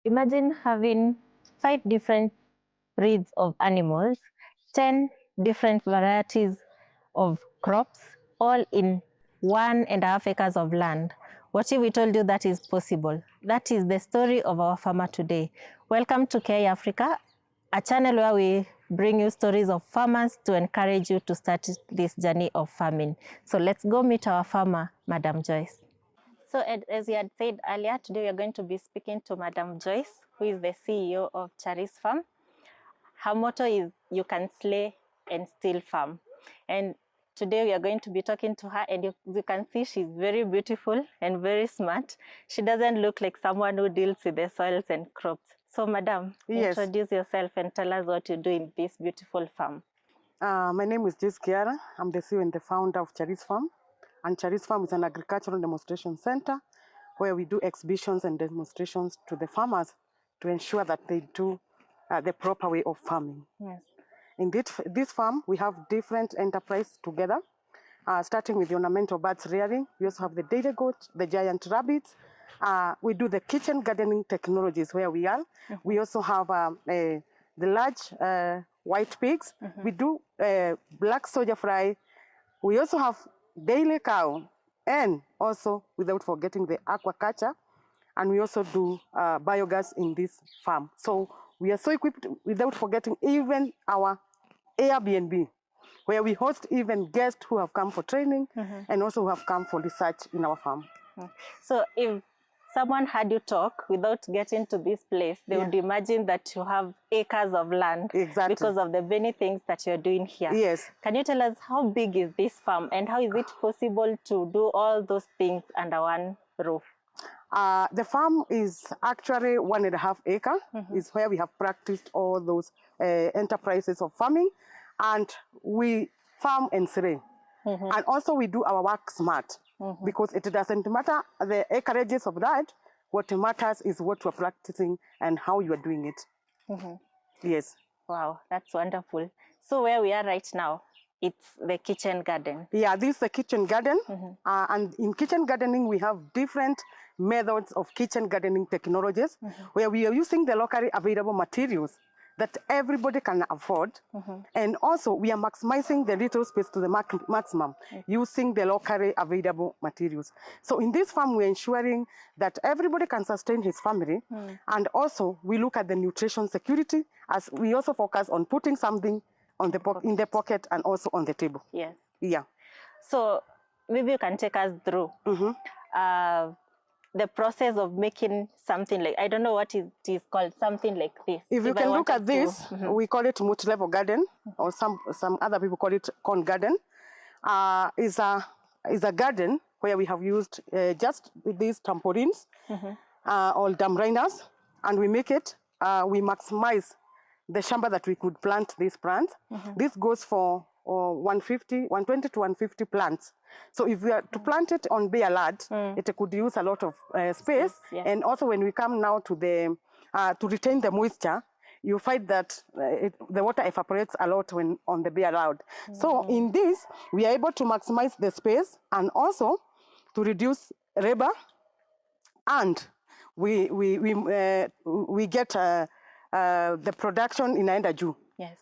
Imagine having 5 different breeds of animals, 10 different varieties of crops, all in 1.5 acres of land. What if we told you that is possible? That is the story of our farmer today. Welcome to KI Africa, a channel where we bring you stories of farmers to encourage you to start this journey of farming. So let's go meet our farmer, Madam Joyce. So as you had said earlier, today we are going to be speaking to Madam Joyce, who is the CEO of Joyce Farm. Her motto is, you can slay and still farm. And today we are going to be talking to her, and you can see she's very beautiful and very smart. She doesn't look like someone who deals with the soils and crops. So Madam, Yes. introduce yourself and tell us what you do in this beautiful farm. My name is Joyce Kiara. I'm the CEO and the founder of Joyce Farm. And Joyce Farm is an agricultural demonstration center where we do exhibitions and demonstrations to the farmers to ensure that they do the proper way of farming. Yes. In this farm, we have different enterprises together, starting with the ornamental birds rearing. We also have the dairy goat, the giant rabbits. We do the kitchen gardening technologies where we are. Mm-hmm. We also have the large white pigs. Mm-hmm. We do black soldier fry. We also have daily cow, and also, without forgetting, the aquaculture. And we also do biogas in this farm. So we are so equipped, without forgetting even our Airbnb, where we host even guests who have come for training, mm-hmm. and also who have come for research in our farm. So if someone had you talk without getting to this place, they would imagine that you have acres of land. Exactly. Because of the many things that you're doing here. Yes. Can you tell us how big is this farm and how is it possible to do all those things under one roof? The farm is actually 1.5 acres. Mm-hmm. Is where we have practiced all those enterprises of farming, and we farm and slay. Mm-hmm. And also we do our work smart, mm-hmm. because it doesn't matter the acreages of that. What matters is what we're practicing and how you are doing it. Mm-hmm. Yes. Wow, that's wonderful. So where we are right now, it's the kitchen garden. Yeah, this is the kitchen garden. Mm-hmm. And in kitchen gardening, we have different methods of kitchen gardening technologies, mm-hmm. where we are using the locally available materials that everybody can afford. Mm-hmm. And also, we are maximizing the little space to the maximum, mm-hmm. using the locally available materials. So in this farm, we're ensuring that everybody can sustain his family. Mm-hmm. And also, we look at the nutrition security, as we also focus on putting something on the in the pocket and also on the table. Yes. Yeah. So maybe you can take us through, mm-hmm. The process of making something like, I don't know what it is called, something like this. If you can look at this, mm-hmm. we call it multi-level garden, or some other people call it corn garden. Is a garden where we have used just these trampolines, mm-hmm. Or dam liners, and we make it, we maximize the shamba that we could plant these plants. Mm-hmm. This goes for 120 to 150 plants. So if we are to plant it on bare land, it could use a lot of space. Yeah. And also when we come now to the to retain the moisture, you find that the water evaporates a lot when on the bare land. So in this, we are able to maximize the space and also to reduce labor, and we get the production in Naivasha. Yes.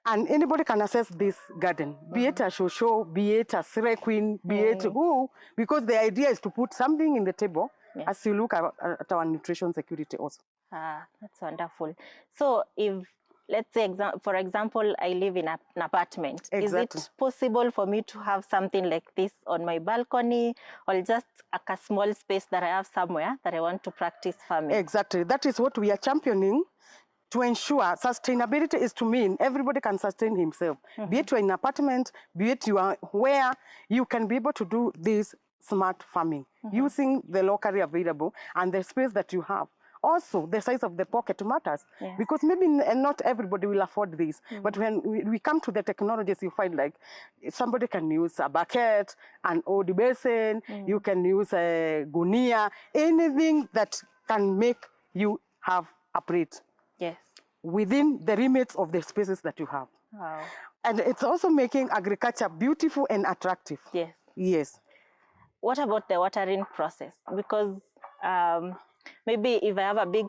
And anybody can access this garden, be it a shosho, be it a Sire Queen, be it who, because the idea is to put something in the table, yes. as you look at our nutrition security also. That's wonderful. So if, let's say, for example, I live in an apartment. Exactly. Is it possible for me to have something like this on my balcony, or just a small space that I have somewhere that I want to practice farming? Exactly. That is what we are championing. To ensure sustainability is to mean everybody can sustain himself. Mm-hmm. Be it you're in an apartment, be it you are where you can be able to do this smart farming, mm-hmm. using the locally available and the space that you have. Also, the size of the pocket matters, yes. because maybe not everybody will afford this. Mm-hmm. But when we come to the technologies, you find like somebody can use a bucket, an old basin, mm-hmm. you can use a gunia, anything that can make you have a plate. Yes. Within the limits of the spaces that you have. Wow. And it's also making agriculture beautiful and attractive. Yes. Yes. What about the watering process? Because maybe if I have a big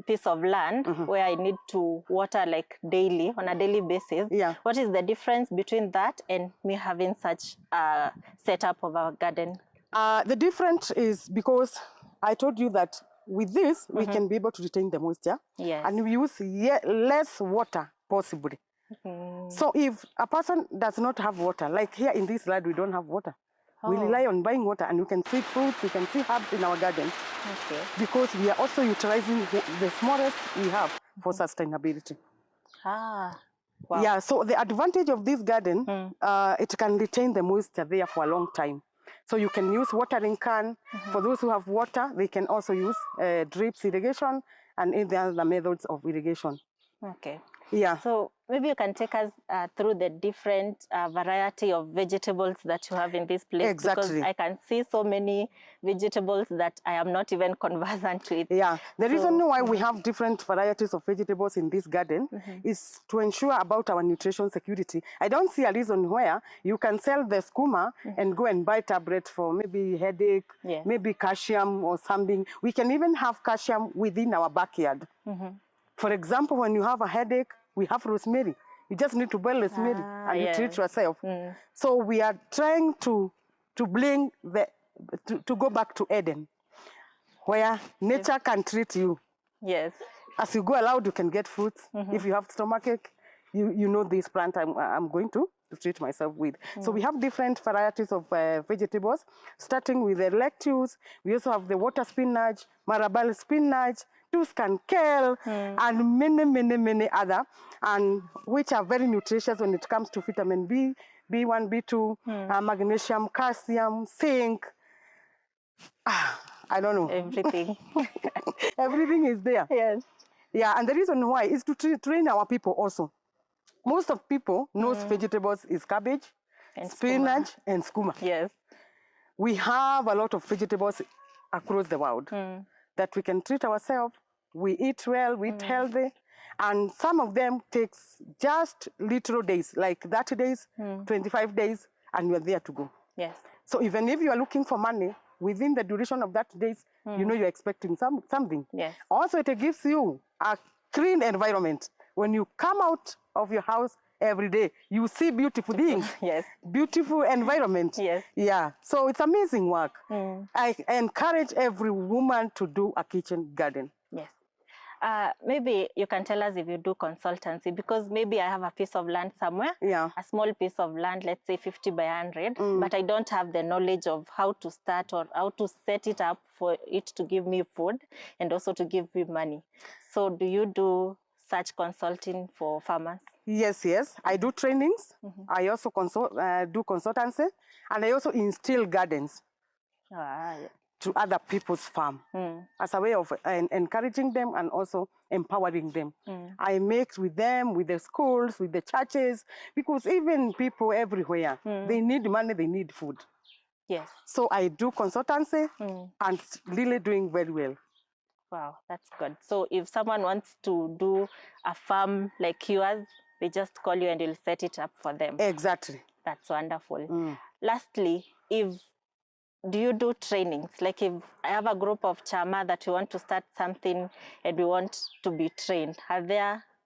piece of land where I need to water like daily, on a daily basis. Yeah. What is the difference between that and me having such a setup of our garden? The difference is because I told you that with this, we can be able to retain the moisture. Yes. And we use less water possibly. So if a person does not have water, like here in this land, we don't have water. We rely on buying water, and you can see fruits, we can see herbs in our garden. Okay. Because we are also utilizing the smallest we have for sustainability. Ah, wow. Yeah, so the advantage of this garden, it can retain the moisture there for a long time. So you can use watering can. For those who have water, they can also use drips irrigation and any other methods of irrigation. Okay. Yeah. So maybe you can take us through the different variety of vegetables that you have in this place. Exactly. Because I can see so many vegetables that I am not even conversant with. Yeah. The reason why we have different varieties of vegetables in this garden is to ensure about our nutrition security. I don't see a reason where you can sell the skuma and go and buy tablets for maybe headache, maybe calcium or something. We can even have calcium within our backyard. For example, when you have a headache, we have rosemary. You just need to boil rosemary and you treat yourself. So we are trying to bring to go back to Eden, where nature can treat you. Yes. As you go aloud, you can get fruits. If you have stomachache, you know this plant I'm going to treat myself with. So we have different varieties of vegetables, starting with the lettuce. We also have the water spinach, marabal spinach, Tuscan kale, and many other, and which are very nutritious when it comes to vitamin B, B1, B2, magnesium, calcium, zinc. I don't know. Everything. Everything is there. Yes. Yeah, and the reason why is to train our people also. Most of people knows vegetables is cabbage, And spinach, and skuma. Yes. We have a lot of vegetables across the world that we can treat ourselves. We eat well, we eat healthy, and some of them takes just little days, like 30 days, 25 days, and you're there to go. Yes. So even if you are looking for money, within the duration of that days, you know you're expecting something. Yes. Also, it gives you a clean environment. When you come out of your house every day, you see beautiful things. Yes. Beautiful environment. Yes. Yeah. So it's amazing work. I encourage every woman to do a kitchen garden. Yes. Maybe you can tell us if you do consultancy, because maybe I have a piece of land somewhere, a small piece of land, let's say 50 by 100, but I don't have the knowledge of how to start or how to set it up for it to give me food and also to give me money. So do you do such consulting for farmers? Yes, yes. I do trainings. I also do consultancy, and I also instill gardens to other people's farm as a way of encouraging them and also empowering them. I make with them, with the schools, with the churches, because even people everywhere, they need money, they need food. Yes. So I do consultancy and really doing very well. Wow, that's good. So if someone wants to do a farm like yours, they just call you and you'll set it up for them. Exactly. That's wonderful. Lastly, do you do trainings? Like if I have a group of chama that we want to start something and we want to be trained,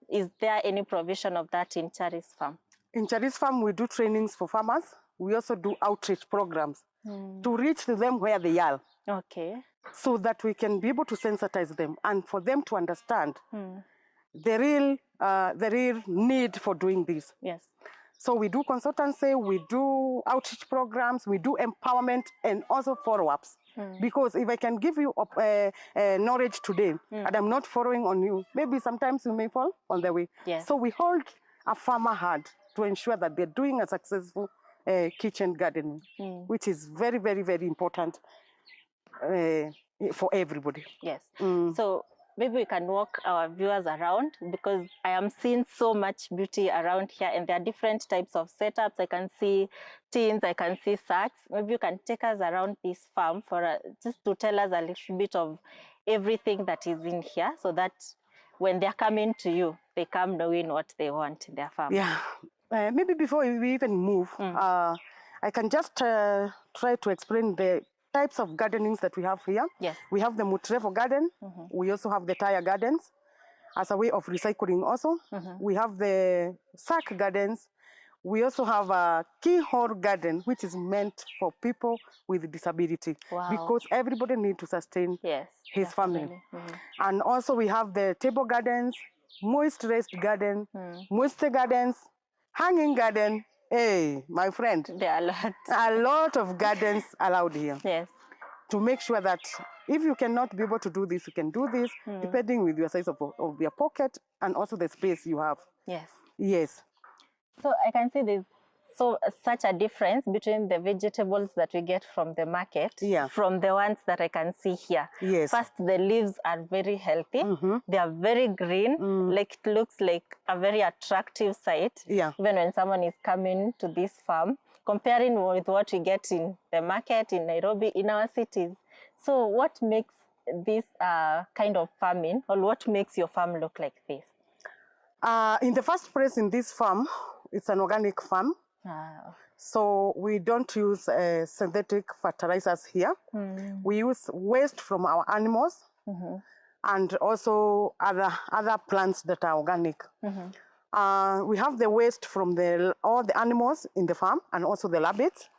is there any provision of that in Charis Farm? In Charis Farm, we do trainings for farmers. We also do outreach programs to reach to them where they are. Okay. So that we can be able to sensitize them and for them to understand the real need for doing this. Yes. So we do consultancy, we do outreach programs, we do empowerment and also follow-ups. Because if I can give you knowledge today and I'm not following on you, maybe sometimes you may fall on the way. Yes. So we hold a farmer hand to ensure that they're doing a successful kitchen gardening, which is very, very, very important for everybody. Yes. So maybe we can walk our viewers around, because I am seeing so much beauty around here and there are different types of setups. I can see tins, I can see sacks. Maybe you can take us around this farm for just to tell us a little bit of everything that is in here, so that when they're coming to you, they come knowing what they want in their farm. Yeah. Maybe before we even move, I can just try to explain the types of gardenings that we have here. Yes. We have the Mutrevo garden. We also have the tire gardens as a way of recycling also. We have the sack gardens. We also have a keyhole garden, which is meant for people with disability. Wow. Because everybody needs to sustain his family. And also we have the table gardens, moist raised garden, moist gardens, hanging garden. Hey, my friend. There are a lot. A lot of gardens allowed here. Yes. To make sure that if you cannot be able to do this, you can do this, depending with your size of your pocket and also the space you have. Yes. Yes. So I can see there's such a difference between the vegetables that we get from the market from the ones that I can see here. Yes. First, the leaves are very healthy. They are very green. Like it looks like a very attractive sight. Yeah. Even when someone is coming to this farm, comparing with what we get in the market in Nairobi, in our cities. So what makes this kind of farming, or what makes your farm look like this? In the first place, in this farm, it's an organic farm. So we don't use synthetic fertilizers here. We use waste from our animals and also other plants that are organic. We have the waste from all the animals in the farm and also the rabbits.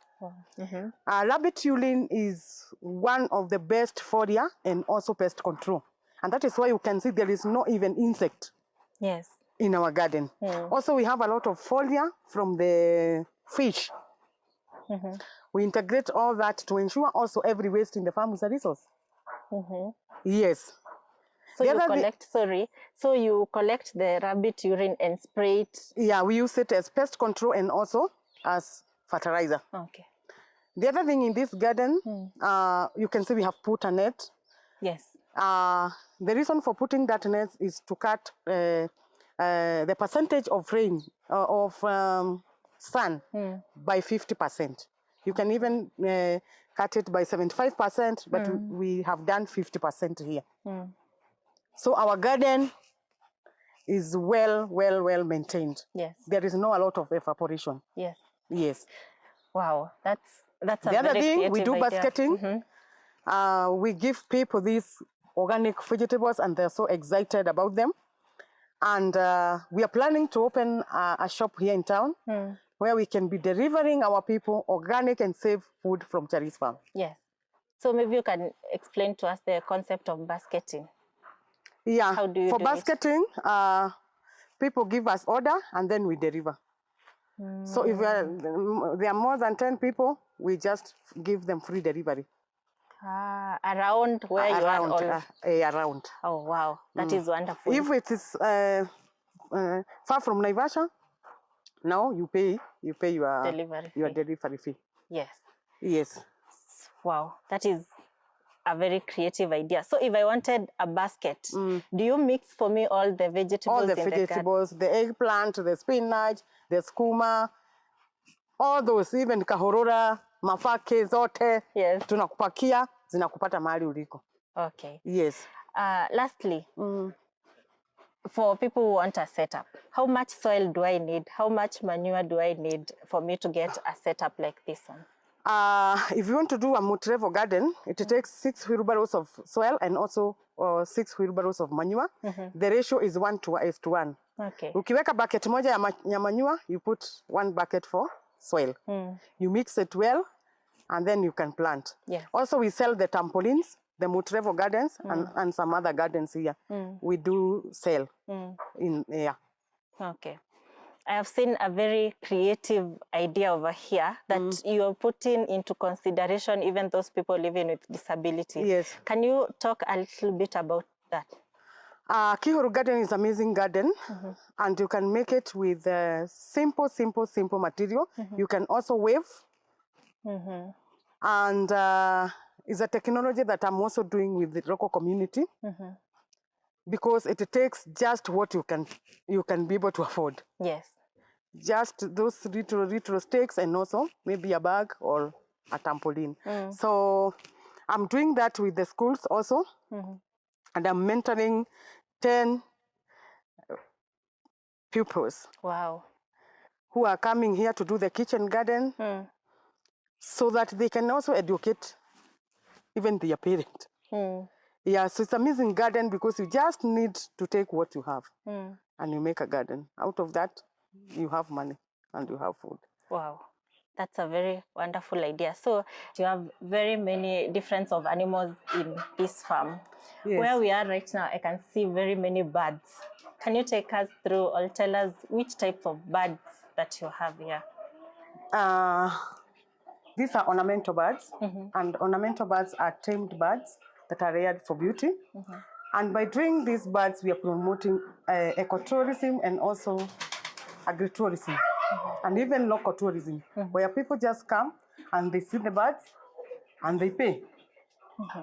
Rabbit urine is one of the best foliar and also pest control. And that is why you can see there is no even insect. Yes. In our garden. Also, we have a lot of foliar from the fish. We integrate all that to ensure also every waste in the farm is a resource. Yes. So you collect the rabbit urine and spray it? Yeah, we use it as pest control and also as fertilizer. Okay. The other thing in this garden, you can see we have put a net. Yes. The reason for putting that net is to cut the percentage of rain sun by 50%. You can even cut it by 75%, but we have done 50% here. So our garden is well maintained. Yes. There is not a lot of evaporation. Yes. Yes. Wow, that's the other thing, we do basketing. We give people these organic vegetables and they're so excited about them. And we are planning to open a shop here in town where we can be delivering our people organic and safe food from Joyce Farm. Yes. So maybe you can explain to us the concept of basketing. Yeah. How do you For do basketing, people give us order and then we deliver. So if there are more than 10 people, we just give them free delivery. Around where you are? Around. Oh, wow. That is wonderful. If it is far from Naivasha, now you pay your delivery fee. Yes. Yes. Wow. That is a very creative idea. So if I wanted a basket, do you mix for me all the vegetables? All the vegetables, the eggplant, the spinach, the skuma, all those, even kahorora, mafake zote, yes. Tunakupakia, zinakupata mahali uliko. Okay. Yes. Lastly, for people who want a setup, how much soil do I need? How much manure do I need for me to get a setup like this one? If you want to do a Mutrevo garden, it takes 6 wheelbarrows of soil and also 6 wheelbarrows of manure. The ratio is 1:1. Okay. Ukiweka bucket moja ya manure, you put 1 bucket for soil. You mix it well, and then you can plant. Yes. Also, we sell the trampolines, the Mutrevo gardens, and some other gardens here. We do sell in here. Okay. I have seen a very creative idea over here that you are putting into consideration even those people living with disabilities. Yes. Can you talk a little bit about that? Kihoro garden is an amazing garden, and you can make it with simple material. You can also weave. And it's a technology that I'm also doing with the local community because it takes just what you can be able to afford. Yes. Just those little stakes and also maybe a bag or a trampoline. So I'm doing that with the schools also, and I'm mentoring 10 pupils. Wow. Who are coming here to do the kitchen garden so that they can also educate even their parent. Yeah, so it's amazing garden because you just need to take what you have and you make a garden. Out of that, you have money and you have food. Wow, that's a very wonderful idea. So you have very many different of animals in this farm. Yes. Where we are right now, I can see very many birds. Can you take us through or tell us which types of birds that you have here? These are ornamental birds, and ornamental birds are tamed birds that are reared for beauty. And by doing these birds, we are promoting ecotourism and also agritourism, and even local tourism, where people just come and they see the birds and they pay.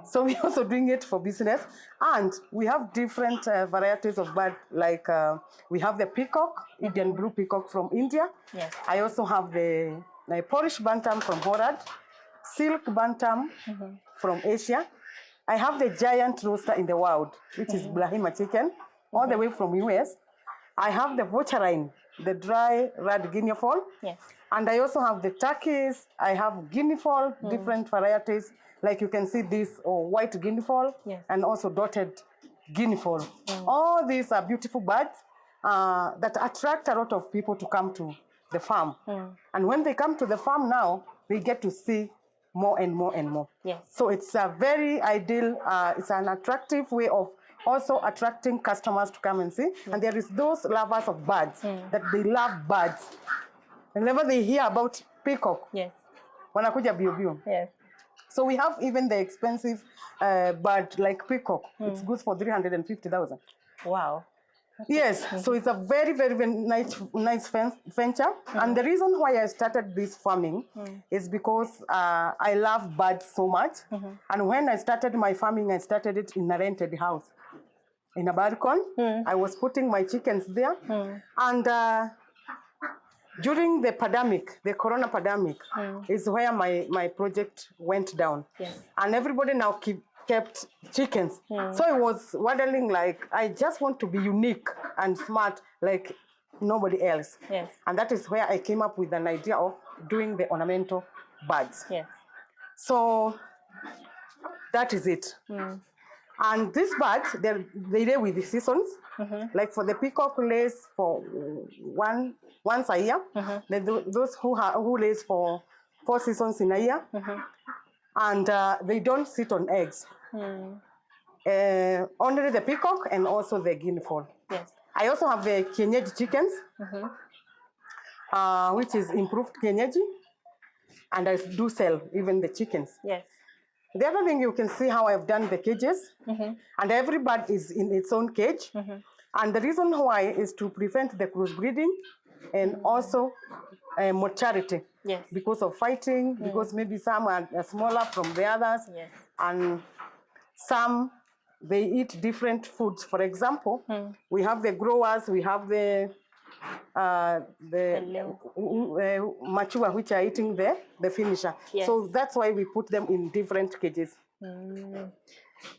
So we're also doing it for business, and we have different varieties of birds. Like we have the peacock, Indian blue peacock from India. Yes. I also have the Polish bantam from Holland, silk bantam from Asia. I have the giant rooster in the wild, which is Brahma chicken, all the way from US. I have the voucherine, the dry red guinea fowl. Yes. And I also have the turkeys. I have guinea fowl, different varieties. Like you can see this white guinea fowl, and also dotted guinea fowl. All these are beautiful birds that attract a lot of people to come to the farm. And when they come to the farm now, they get to see more and more and more. Yes. So it's a very ideal, it's an attractive way of also attracting customers to come and see. And there is those lovers of birds that they love birds. Whenever they hear about peacock, wanakuja bio bio. Yes. So we have even the expensive bird like peacock. It goes for 350,000. Wow. Yes, so it's a very, very, very nice venture. And the reason why I started this farming is because I love birds so much. And when I started my farming, I started it in a rented house, in a balcony. I was putting my chickens there. And during the pandemic, the corona pandemic, is where my project went down. Yes. And everybody now kept chickens. So I was wondering, like, I just want to be unique and smart like nobody else. Yes. And that is where I came up with an idea of doing the ornamental birds. Yes. So that is it. And these birds, they lay with the seasons. Like for the peacock lays for once a year. Those who lays for 4 seasons in a year. And they don't sit on eggs. Only the peacock and also the guinea fowl. Yes. I also have the kienyeji chickens, which is improved kienyeji. And I do sell even the chickens. Yes. The other thing, you can see how I've done the cages. And every bird is in its own cage. And the reason why is to prevent the crossbreeding and also mortality. Yes. Because of fighting, because maybe some are smaller from the others. Yes. And some, they eat different foods. For example, we have the growers, we have the mature, which are eating the finisher. Yes. So that's why we put them in different cages.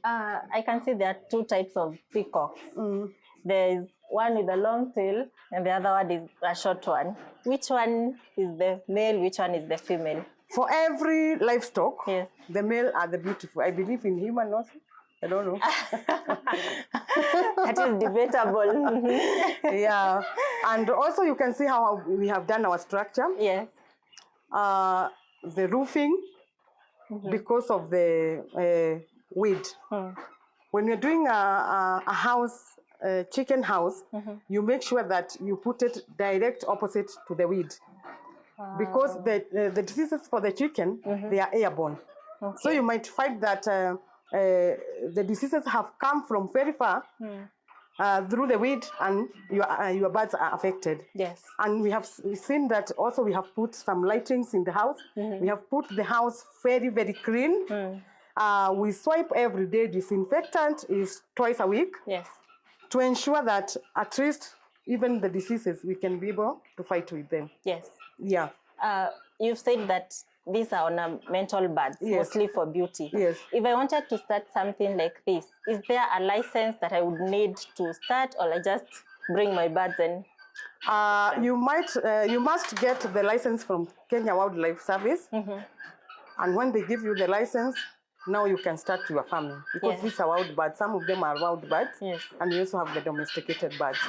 I can see there are 2 types of peacocks. There is one with a long tail and the other one is a short one. Which one is the male, which one is the female? For every livestock, Yes. the male are the beautiful. I believe in human also. I don't know. That is debatable. Yeah. And also you can see how we have done our structure. Yes. The roofing, because of the weed. When you're doing a house, a chicken house, you make sure that you put it direct opposite to the weed. Because the diseases for the chicken, they are airborne. Okay. So you might find that the diseases have come from very far through the weed, and your birds are affected. Yes. And we have seen that also we have put some lightings in the house. We have put the house very, very clean. We swipe every day. Disinfectant is twice a week. Yes. To ensure that at least even the diseases, we can be able to fight with them. Yes. Yeah. You've said that these are ornamental birds, mostly for beauty. Yes. If I wanted to start something like this, is there a license that I would need to start, or I just bring my birds and... you must get the license from Kenya Wildlife Service. And when they give you the license, now you can start your farming, because Yes. these are wild birds. Some of them are wild birds. Yes. And we also have the domesticated birds.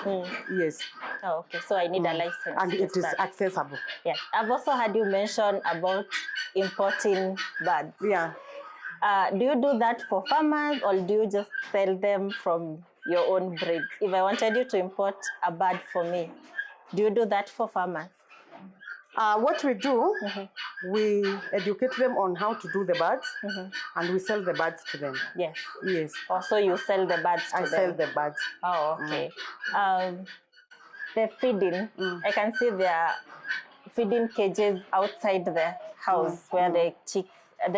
Yes. Oh, okay. So I need a license. And to it is start. accessible. Yes. I've also heard you mention about importing birds. Yeah. Do you do that for farmers, or do you just sell them from your own breeds? If I wanted you to import a bird for me, do you do that for farmers? What we do, we educate them on how to do the birds, and we sell the birds to them. Yes. Yes. Also, you sell the birds to them? I sell the birds. Oh, okay. The feeding, I can see their feeding cages outside the house where the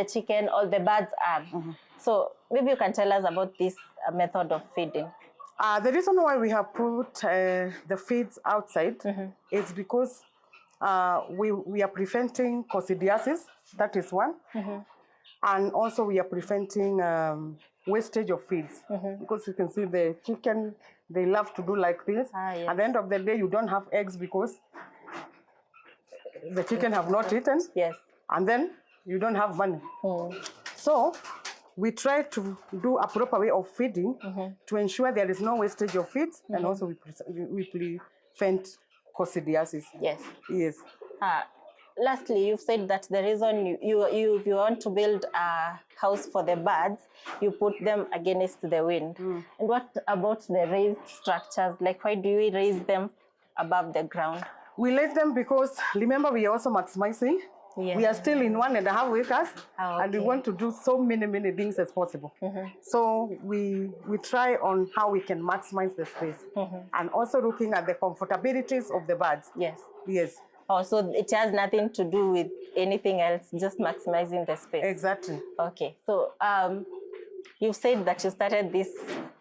chicken or the birds are. So maybe you can tell us about this method of feeding. The reason why we have put the feeds outside is because we are preventing coccidiosis. That is one. And also we are preventing wastage of feeds. Because you can see the chicken, they love to do like this. Yes. At the end of the day, you don't have eggs because the chicken have not eaten. Yes. And then you don't have money. So we try to do a proper way of feeding to ensure there is no wastage of feeds, and also we prevent coccidiosis. Yes. Yes. Lastly, you've said that the reason you want to build a house for the birds, you put them against the wind. And what about the raised structures? Like, why do we raise them above the ground? We raise them because, remember, we are also maximizing. Yeah. We are still in 1.5 acres, and we okay. want to do so many things as possible. So we try on how we can maximize the space, and also looking at the comfortabilities of the birds. Yes. Yes. Oh, so it has nothing to do with anything else, just maximizing the space. Exactly. Okay. So you've said that you started this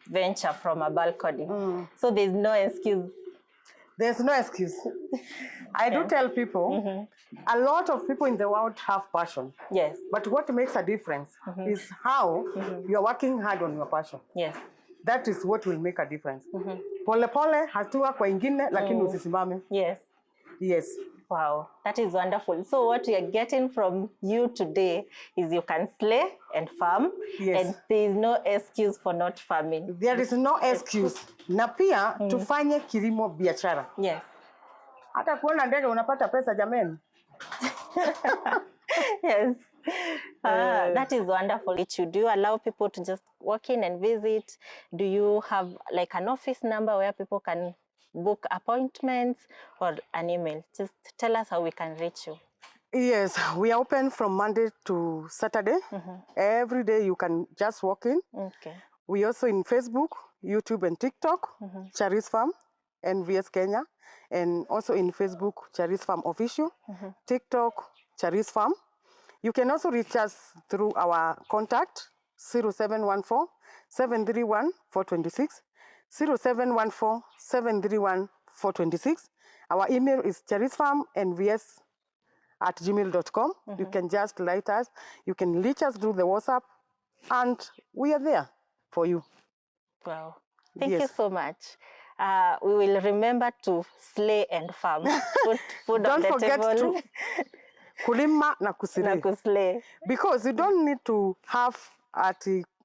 venture from a balcony. So there's no excuse. There's no excuse. I do tell people, a lot of people in the world have passion. Yes. But what makes a difference is how you're working hard on your passion. Yes. That is what will make a difference. Pole pole, hatua kwa ingine, lakini usisimame. Yes. Yes. Wow, that is wonderful. So what we are getting from you today is you can slay and farm, and there is no excuse for not farming. There is no excuse. Na pia tufanye kilimo biashara. Yes. Hata kuona ndege unapata pesa jameni. Yes. That is wonderful. Do you allow people to just walk in and visit? Do you have like an office number where people can book appointments, or an email? Just tell us how we can reach you. Yes, we are open from Monday to Saturday. Every day you can just walk in. Okay. We also in Facebook, YouTube and TikTok, Joyce Farm, NVS Kenya, and also in Facebook, Joyce Farm Official, TikTok, Joyce Farm. You can also reach us through our contact 0714 731 426. 0714-731-426. Our email is joycefarmnvs@gmail.com. You can just write us. You can reach us through the WhatsApp, and we are there for you. Wow. Thank you so much. We will remember to slay and farm. Put food on the table. Don't forget to kulima na kuslay. Because you don't need to have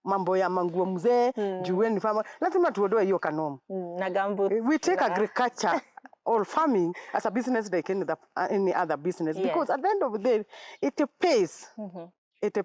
mambo ya manguo mzee jueni farmer, lazima tuodoe hiyo kanomo. Na gambut. We take agriculture or farming as a business like any other business, because at the end of the day it pays.